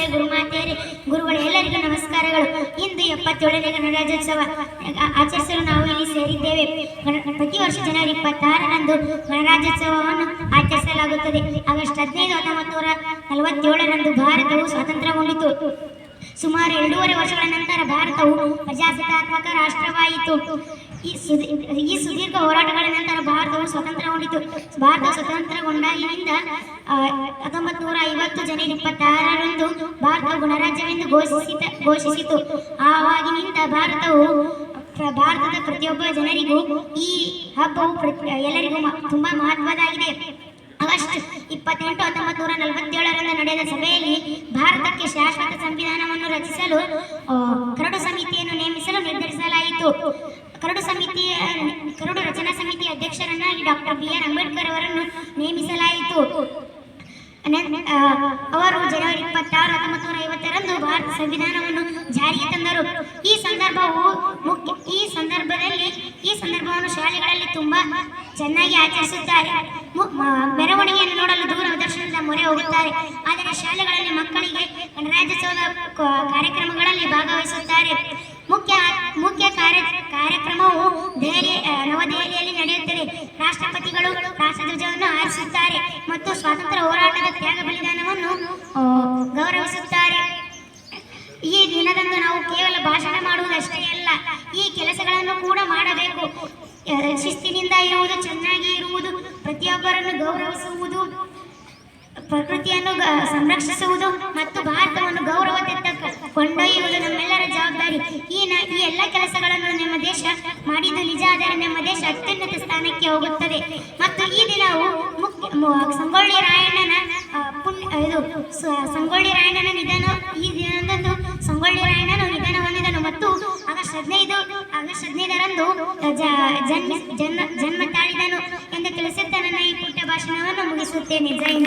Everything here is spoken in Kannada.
ಗುರುಗಳೇ, ಗುರುಮಾತೆಯರೇ, ಗುರುಗಳು ಎಲ್ಲರಿಗೂ ನಮಸ್ಕಾರಗಳು. ಇಂದು 77ನೇ ಗಣರಾಜ್ಯೋತ್ಸವ ಆಚರಿಸಲು ನಾವು ಇಲ್ಲಿ ಸೇರಿದ್ದೇವೆ. ಪ್ರತಿ ವರ್ಷ ಜನವರಿ 26ರಂದು ಗಣರಾಜ್ಯೋತ್ಸವವನ್ನು ಆಚರಿಸಲಾಗುತ್ತದೆ. ಆಗಸ್ಟ್ 15, 1947ರಂದು ಭಾರತವು ಸ್ವಾತಂತ್ರ್ಯಗೊಂಡಿತು. ಸುಮಾರು 2.5 ವರ್ಷಗಳ ನಂತರ ಭಾರತವು ಪ್ರಜಾಸತ್ತಾತ್ಮಕ ರಾಷ್ಟ್ರವಾಯಿತು. ಈ ಸುದೀರ್ಘ ಹೋರಾಟಗಳ ನಂತರ ಭಾರತವು ಸ್ವಾತಂತ್ರ್ಯಗೊಂಡಿತು. ಭಾರತ ಸ್ವತಂತ್ರಗೊಂಡಾಗಿನಿಂದ 1950 ಜನವರಿ 26ರಂದು ಭಾರತವು ಗಣರಾಜ್ಯವೆಂದು ಘೋಷಿಸಿತು. ಆವಾಗಿನಿಂದ ಭಾರತದ ಪ್ರತಿಯೊಬ್ಬ ಜನರಿಗೂ ಈ ಹಬ್ಬವು ಎಲ್ಲರಿಗೂ ತುಂಬಾ ಮಹತ್ವದಾಗಿದೆ. ಆಗಸ್ಟ್ 28, 1947ರಂದು ನಡೆದ ಸಭೆಯಲ್ಲಿ ಭಾರತಕ್ಕೆ ಶಾಶ್ವತ ಸಂವಿಧಾನವನ್ನು ರಚಿಸಲು ಕರಡು ಸಮಿತಿಯನ್ನು ನೇಮಿಸಲು ನಿರ್ಧರಿಸಲಾಯಿತು. ಕರಡು ರಚನಾ ಸಮಿತಿಯ ಅಧ್ಯಕ್ಷರನ್ನಾಗಿ ಡಾಕ್ಟರ್ BR ಅಂಬೇಡ್ಕರ್ ಅವರನ್ನು ನೇಮಿಸಲಾಯಿತು. ಅವರು ಜನವರಿ 26, 1950ರಂದು ಭಾರತ ಸಂವಿಧಾನವನ್ನು ಜಾರಿಗೆ ತಂದರು. ಈ ಸಂದರ್ಭವನ್ನು ಶಾಲೆಗಳಲ್ಲಿ ತುಂಬಾ ಚೆನ್ನಾಗಿ ಆಚರಿಸುತ್ತಾರೆ. ಮೆರವಣಿಗೆಯನ್ನು ನೋಡಲು ದೂರದರ್ಶನದ ಮೊರೆ ಹೋಗುತ್ತಾರೆ. ಆದರೆ ಶಾಲೆಗಳಲ್ಲಿ ಮಕ್ಕಳಿಗೆ ಗಣರಾಜ್ಯೋತ್ಸವದ ಕಾರ್ಯಕ್ರಮಗಳಲ್ಲಿ ಭಾಗವಹಿಸುತ್ತಾರೆ. ಮುಖ್ಯ ಕಾರ್ಯಕ್ರಮವು ನವದೆಹಲಿಯಲ್ಲಿ ನಡೆಯುತ್ತದೆ. ರಾಷ್ಟ್ರಪತಿಗಳು ರಾಷ್ಟ್ರಧ್ವಜವನ್ನು ಹಾರಿಸುತ್ತಾರೆ ಮತ್ತು ಸ್ವಾತಂತ್ರ್ಯ ಹೋರಾಟದ ತ್ಯಾಗ ಬಲಿದಾನವನ್ನು ಗೌರವಿಸುತ್ತಾರೆ. ಈ ದಿನದಂದು ನಾವು ಕೇವಲ ಭಾಷಣ ಮಾಡುವುದಷ್ಟೇ ಅಲ್ಲ, ಈ ಕೆಲಸಗಳನ್ನು ಕೂಡ ಮಾಡಬೇಕು. ಶಿಸ್ತಿನಿಂದ ಇರುವುದು, ಚೆನ್ನಾಗಿ ಇರುವುದು, ಪ್ರತಿಯೊಬ್ಬರನ್ನು ಗೌರವಿಸುವುದು, ಪ್ರಕೃತಿಯನ್ನು ಸಂರಕ್ಷಿಸುವುದು ಮತ್ತು ಭಾರತವನ್ನು ಗೌರವದತ್ತ ಕೊಂಡೊಯ್ಯುವುದು ನಮ್ಮೆಲ್ಲರ ಜವಾಬ್ದಾರಿ. ಈ ಎಲ್ಲ ಕೆಲಸಗಳನ್ನು ನಮ್ಮ ದೇಶ ಮಾಡಿದ್ದು ನಿಜ. ಆದರೆ ನಮ್ಮ ದೇಶ ಅತ್ಯುನ್ನತ ಸ್ಥಾನಕ್ಕೆ ಹೋಗುತ್ತದೆ. ಮತ್ತು ಈ ದಿನವು ಸಂಗೊಳ್ಳಿ ರಾಯಣ್ಣನ ನಿಧನ. ಈ ದಿನದಂದು ಸಂಗೊಳ್ಳಿ ರಾಯಣ್ಣನು ನಿಧನ ಹೊಂದಿದನು ಮತ್ತು ಆಗಸ್ಟ್ 15ರಂದು ಜನ್ಮ ತಾಳಿದನು ಎಂದು ತಿಳಿಸುತ್ತಾ ನನ್ನ ಈ ಪುಟ್ಟ ಭಾಷಣವನ್ನು ಮುಗಿಸುತ್ತೇನೆ. ಜೈ ಹಿಂದ್.